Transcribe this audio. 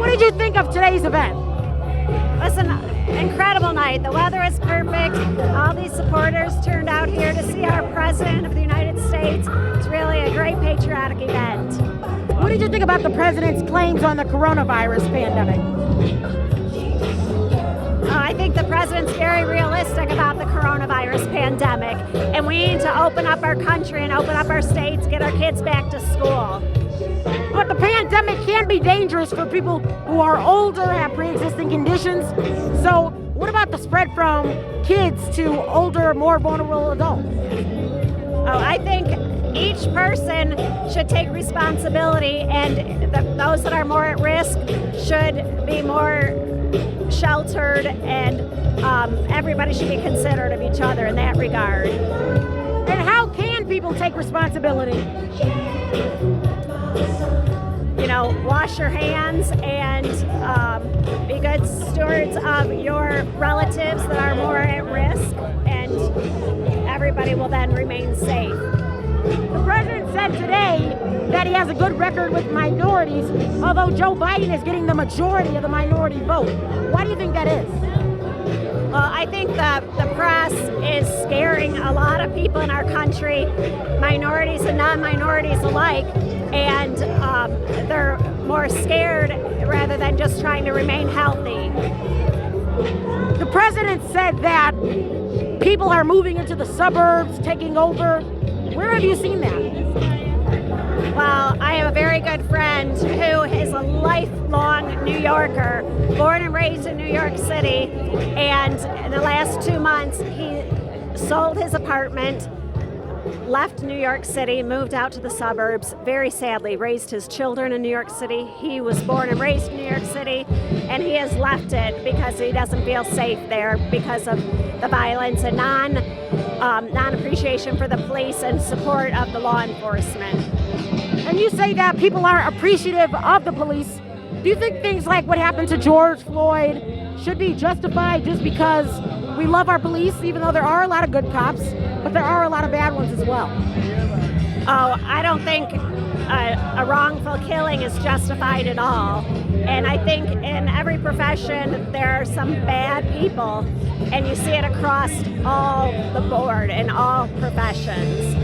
What did you think of today's event? It was an incredible night. The weather is perfect. All these supporters turned out here to see our President of the United States. It's really a great patriotic event. What did you think about the President's claims on the coronavirus pandemic? I think the President's very realistic about the coronavirus pandemic, and we need to open up our country and open up our states, get our kids back to school. But the pandemic can be dangerous for people who are older, have pre-existing conditions. So what about the spread from kids to older, more vulnerable adults? Oh, I think each person should take responsibility, and those that are more at risk should be more sheltered, and everybody should be considerate of each other in that regard. And how can people take responsibility? You know, wash your hands and be good stewards of your relatives that are more at risk, and everybody will then remain safe. The President said today that he has a good record with minorities, although Joe Biden is getting the majority of the minority vote. Why do you think that is? Well, I think that the press is scaring a lot of people in our country, minorities and non-minorities alike, and they're more scared rather than just trying to remain healthy. The President said that people are moving into the suburbs, taking over. Where have you seen that? Well, I have a very good friend who is a lifelong New Yorker, born and raised in New York City, and in the last 2 months he sold his apartment, left New York City, moved out to the suburbs, very sadly raised his children in New York City. He was born and raised in New York City, and he has left it because he doesn't feel safe there because of the violence and non-appreciation for the police and support of the law enforcement. And you say that people aren't appreciative of the police. Do you think things like what happened to George Floyd should be justified just because we love our police, even though there are a lot of good cops, but there are a lot of bad ones as well? Oh, I don't think a wrongful killing is justified at all. And I think in every profession there are some bad people, and you see it across all the board in all professions.